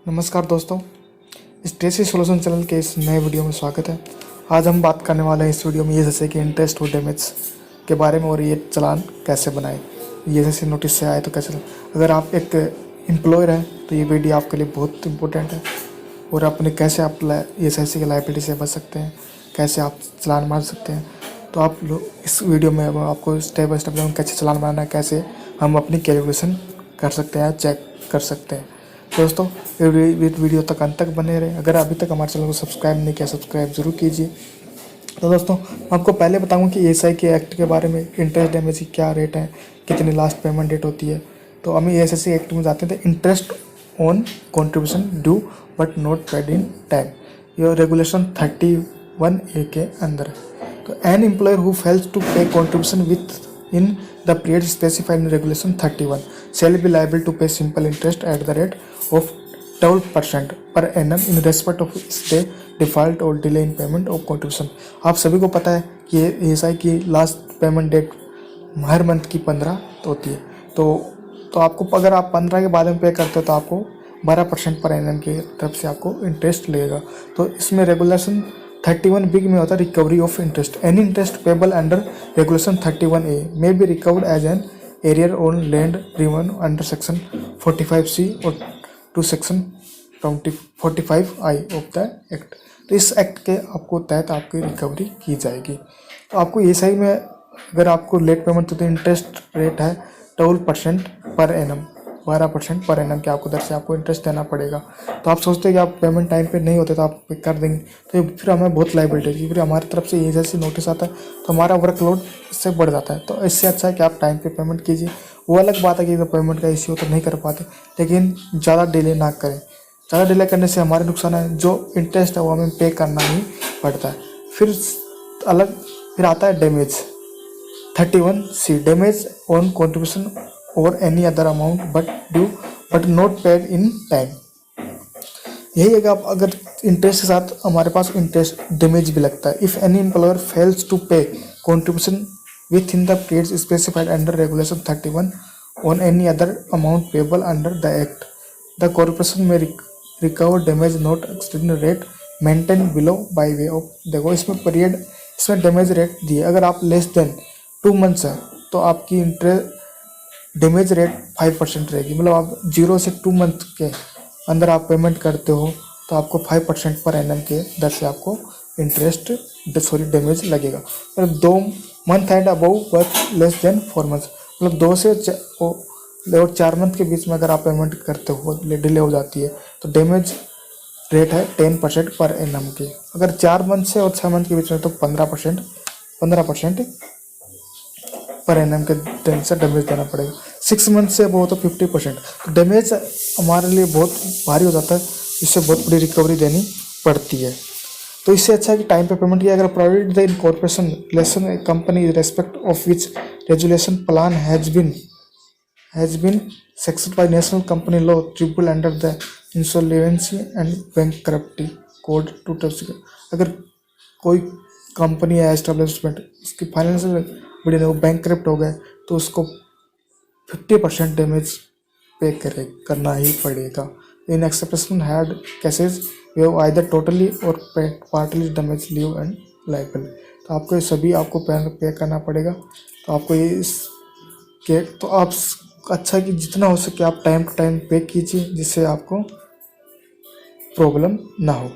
नमस्कार दोस्तों, Strachey solution channel के इस नए वीडियो में स्वागत है। आज हम बात करने वाले हैं इस वीडियो में ये जैसे कि इंटरेस्ट और डैमेज के बारे में और ये चालान कैसे बनाए, ये जैसे नोटिस से आए तो कैसे। अगर आप एक एम्प्लॉयर हैं तो ये वीडियो आपके लिए बहुत इंपॉर्टेंट है और अपने कैसे आप ESIC की लायबिलिटी से बच सकते हैं, कैसे आप चालान मार सकते हैं। तो आप लोग इस वीडियो में आपको स्टेप बाय स्टेप कैसे चालान बनाना है, कैसे हम अपनी कैलकुलेशन कर सकते हैं, चेक कर सकते हैं। दोस्तों वीडियो तक अंत तक बने रहे। अगर अभी तक हमारे चैनल को सब्सक्राइब नहीं किया, सब्सक्राइब जरूर कीजिए। तो दोस्तों मैं आपको पहले बताऊं कि ESI के एक्ट के बारे में, इंटरेस्ट डैमेज की क्या रेट है, कितनी लास्ट पेमेंट डेट होती है। तो हम ESI एक्ट में जाते थे। Interest on contribution due but not paid in time, ये रेगुलेशन 31A के अंदर है। तो an employer who fails to pay contribution with in the period specified in regulation 31 shall be liable to pay simple interest at the rate of 12% per annum in respect of stay, default और delay in payment of contribution। आप सभी को पता है कि ESI की last payment date हर month की 15 होती है। तो आपको अगर आप 15 के बाद में पे करते हो तो आपको 12% पर एनम की तरफ से आपको इंटरेस्ट लगेगा। तो इसमें रेगुलेशन 31B में होता है recovery of interest. Any interest payable under regulation 31A may be recovered as an arrear on land revenue under section 45C और to section 45I of the act. तो इस एक्ट के आपको तहत आपकी रिकवरी की जाएगी। तो आपको ESI में अगर आपको लेट पेमेंट तो इंटरेस्ट रेट है 12% पर एनम, 12% पर एनम के आपको दर से आपको इंटरेस्ट देना पड़ेगा। तो आप सोचते हैं कि आप पेमेंट टाइम पे नहीं होते तो आप कर देंगे, तो फिर हमें बहुत लायबिलिटी है, फिर हमारी तरफ से ESI नोटिस आता है तो हमारा वर्कलोड इससे बढ़ जाता है। तो इससे अच्छा है कि आप टाइम पे पेमेंट कीजिए। वो अलग बात है कि पेमेंट का इश्यू तो नहीं कर पाते, लेकिन ज़्यादा डिले ना करें। ज़्यादा डिले करने से हमारे नुकसान है, जो इंटरेस्ट है वो हमें पे करना ही पड़ता है। फिर आता है damage 31C, damage on contribution और any other amount but due but not paid in time. यही है कि आप अगर इंटरेस्ट के साथ हमारे पास इंटरेस्ट डैमेज भी लगता है। If any employer fails to pay contribution with in the period specified under regulation 31 on any other amount payable under the act, the corporation may recover damage not extend rate maintain below by way of. देखो इसमें damage rate दिए, अगर आप less than 2 months है तो आपकी interest damage rate 5% रहेगी। मतलब आप 0 से 2 मंथ के अंदर आप पेमेंट करते हो तो आपको 5% पर एनम के दर से आपको डैमेज लगेगा। मतलब 2 month and above but less than 4 months, मतलब 2 से 4 मंथ के बीच में अगर आप पेमेंट करते हो, डिले हो जाती है तो डैमेज रेट है 10% पर एनम की। अगर 4 मंथ से और 6 मंथ के बीच में तो 15% पर एनम के दिन से डैमेज देना पड़ेगा। 6 मंथ से वो तो 50%। तो डैमेज हमारे लिए बहुत भारी हो जाता है, इससे बहुत बड़ी रिकवरी देनी पड़ती है। तो इससे अच्छा है कि टाइम पे पेमेंट किया। अगर provided the incorporation relation company respect of which resolution plan has been section by national company law tribunal under the insolvency and bankruptcy code 2000। अगर कोई कंपनी या एस्टेब्लिशमेंट उसकी फाइनेंशियल बड़ी वो बैंकक्रप्ट हो गए तो उसको 50% डैमेज पे करना ही पड़ेगा। In exception had cases way either totally और partly damage leave and liable. तो आपको ये सभी आपको पे करना पड़ेगा। तो आपको ये इसके तो आप अच्छा कि जितना हो सके आप टाइम टू टाइम पे कीजिए, जिससे आपको प्रॉब्लम ना हो।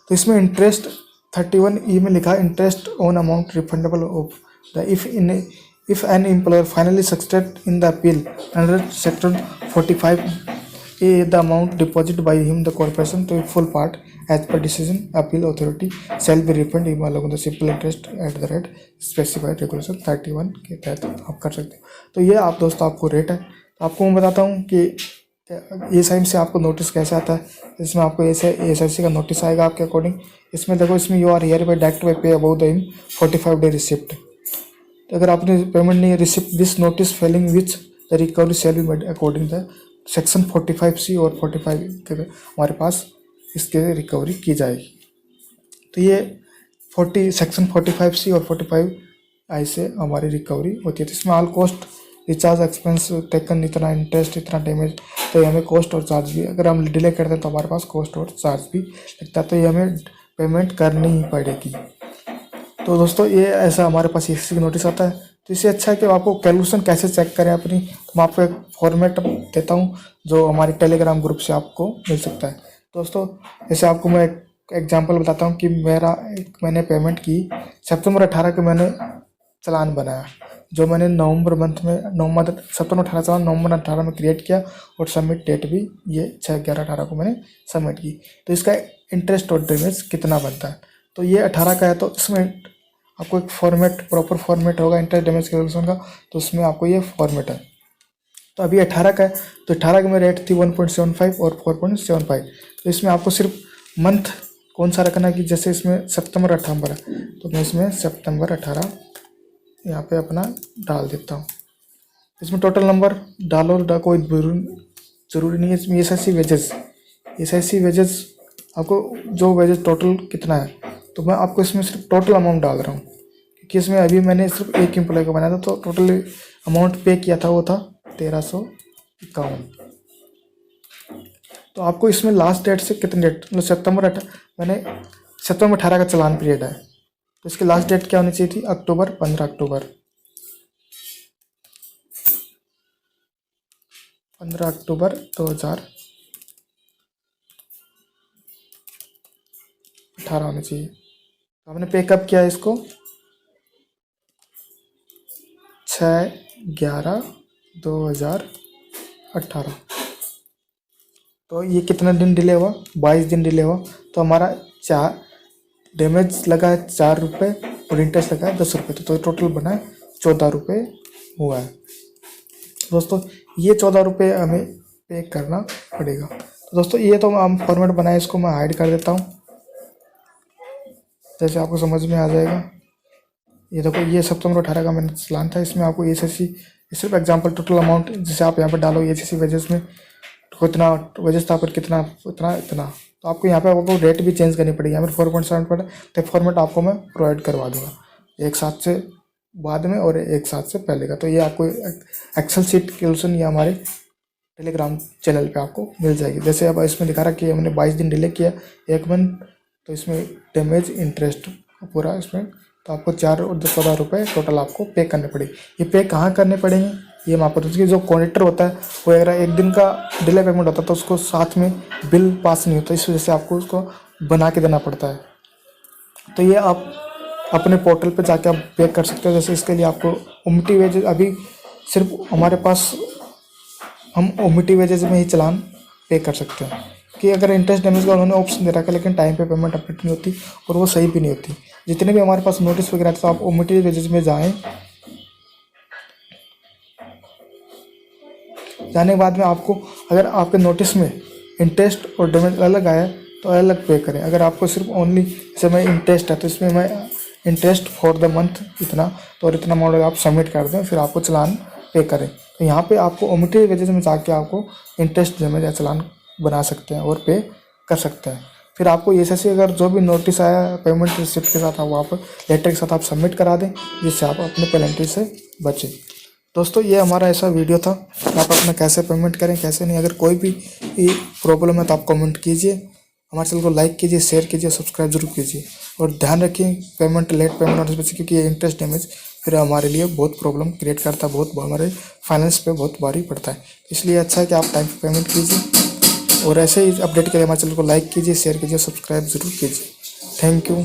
तो इसमें इंटरेस्ट 31E में लिखा interest on amount refundable of the if an employer finally succeeded in the appeal under section 45A, the amount deposited by him the corporation to full part as per decision appeal authority shall be refunded him along with the simple interest at the rate specified regulation 31 के तहत आप कर सकते हो। तो ये आप दोस्तों आपको रेट है। तो आपको मैं बताता हूँ कि ESI से आपको नोटिस कैसे आता है। इसमें आपको ESI का नोटिस आएगा आपके अकॉर्डिंग। इसमें देखो, इसमें you are here by direct by pay about the 45 day receipt. तो अगर आपने पेमेंट नहीं receipt this notice failing which the recovery shall be made according the section 45C और 45 के हमारे पास इसके रिकवरी की जाएगी। तो ये सेक्शन 45C और 45I से हमारी रिकवरी होती है। तो इसमें all cost recharge expense taken इतना, इंटरेस्ट इतना, डैमेज, तो ये हमें कॉस्ट और चार्ज भी, अगर हम डिले करते हैं तो हमारे पास कॉस्ट और चार्ज भी लगता है, तो ये हमें पेमेंट करनी ही पड़ेगी। तो दोस्तों ये ऐसा हमारे पास EFC का नोटिस आता है। तो इससे अच्छा है कि आपको कैलकुलेशन कैसे चेक करें अपनी, तो मैं आपको एक फॉर्मेट देता हूँ जो हमारे टेलीग्राम ग्रुप से आपको मिल सकता है। दोस्तों जैसे आपको मैं एक एग्जांपल बताता हूँ कि मैंने पेमेंट की सितंबर 18 के, मैंने चालान बनाया जो मैंने सितंबर 18 चालान नवंबर 18 में क्रिएट किया, और सबमिट डेट भी ये 6/11/18 को मैंने सबमिट की। तो इसका इंटरेस्ट और डैमेज कितना बनता है, तो ये 18 का है, तो इसमें आपको एक फॉर्मेट, प्रॉपर फॉर्मेट होगा इंटरेस्ट डैमेज कैलकुलेशन का, तो उसमें आपको ये फॉर्मेट है। तो अभी 18 का है, तो 18 की में रेट थी 1.75 और 4.75। तो इसमें आपको सिर्फ मंथ कौन सा रखना है कि जैसे इसमें सितंबर 18 है, तो मैं इसमें सितंबर 18 यहाँ पे अपना डाल देता हूँ। इसमें टोटल नंबर डालो, कोई ज़रूरी नहीं है। इसमें एसआईसी वेजेस आपको जो वेजेस टोटल कितना है, तो मैं आपको इसमें सिर्फ टोटल अमाउंट डाल रहा हूँ, क्योंकि इसमें अभी मैंने सिर्फ एक एम्प्लॉय को बनाया था, तो टोटल अमाउंट पे किया था वो था 1351। तो आपको इसमें लास्ट डेट से कितनी डेट, मतलब सितंबर 18 का चालान पीरियड है, तो इसकी लास्ट डेट क्या होनी चाहिए थी, 15 अक्टूबर 2018 होनी चाहिए। तो हमने पे कब किया इसको, 6/11/2018। तो ये कितना दिन डिले हुआ, 22 दिन डिले हुआ। तो हमारा डैमेज लगा है 4 रुपये और इंटरेस्ट लगा है 10 रुपये, तो टोटल बना है 14 रुपये हुआ है। दोस्तों ये 14 रुपये हमें पे करना पड़ेगा। तो दोस्तों ये तो हम फॉर्मेट बनाए, इसको मैं हाइड कर देता हूँ, जैसे आपको समझ में आ जाएगा। ये देखो, ये सितंबर 18 का मैंने चालान था, इसमें आपको एसएससी सिर्फ एग्जांपल टोटल अमाउंट जैसे आप यहाँ पर डालो, एसएससी वेजेस में कितना वेजेस था, पर कितना इतना, तो आपको यहाँ पे आपको रेट भी चेंज करनी पड़ेगी। यहाँ पर 4.7 पर, तो फॉर्मेट आपको मैं प्रोवाइड करवा दूँगा, एक साथ से बाद में और एक साथ से पहले का। तो ये आपको एक्सेल शीट कैलकुलेशन ये हमारे टेलीग्राम चैनल पे आपको मिल जाएगी। जैसे अब इसमें दिखा रहा कि हमने 22 दिन डिले किया, 1 मंथ, तो इसमें डैमेज इंटरेस्ट पूरा इसमें, तो आपको 4 और 14 रुपये टोटल आपको पे करने पड़ेंगे। ये पे कहाँ करने पड़ेंगे, ये मैं आपको बताऊँ। जो कॉन्ट्रैक्टर होता है वो अगर एक दिन का डिले पेमेंट होता है तो उसको साथ में बिल पास नहीं होता, इस वजह से आपको उसको बना के देना पड़ता है। तो ये आप अपने पोर्टल पे जाके आप पे कर सकते हो। जैसे इसके लिए आपको ओमिटी वेजेस, अभी सिर्फ हमारे पास हम ओमिटी वेजेस में ही चालान पे कर सकते हैं, कि अगर इंटरेस्ट डैमेज का उन्होंने ऑप्शन दे रखा है, लेकिन टाइम पे पेमेंट अपडेट नहीं होती और वो सही भी नहीं होती। जितने भी हमारे पास नोटिस वगैरह तो आप ओमिटी वेजेस में जाएँ, जाने के बाद में आपको अगर आपके नोटिस में इंटरेस्ट और डैमेज अलग आया तो अलग पे करें। अगर आपको सिर्फ ओनली जैसे मैं इंटरेस्ट है तो इसमें मैं इंटरेस्ट फॉर द मंथ इतना, तो और इतना अमाउंट आप सबमिट कर दें, फिर आपको चालान पे करें। तो यहाँ पे आपको ओमिटेड वेजेस में जाके आपको इंटरेस्ट डैमेज या चालान बना सकते हैं और पे कर सकते हैं। फिर आपको एसएससी अगर जो भी नोटिस आया पेमेंट रिसिप्ट के साथ, वो आप लेटर के साथ आप सबमिट करा दें, जिससे आप अपने पेनल्टी से बचें। दोस्तों ये हमारा ऐसा वीडियो था, आप अपना कैसे पेमेंट करें कैसे नहीं। अगर कोई भी प्रॉब्लम है तो आप कमेंट कीजिए, हमारे चैनल को लाइक कीजिए, शेयर कीजिए, सब्सक्राइब जरूर कीजिए। और ध्यान रखिए लेट पेमेंट होने से बचिए, क्योंकि ये इंटरेस्ट डैमेज फिर हमारे लिए बहुत प्रॉब्लम क्रिएट करता है, बहुत हमारे फाइनेंस पे बहुत भारी पड़ता है। इसलिए अच्छा है कि आप टाइम पर पेमेंट कीजिए। और ऐसे ही अपडेट के लिए हमारे चैनल को लाइक कीजिए, शेयर कीजिए, सब्सक्राइब जरूर कीजिए। Thank you.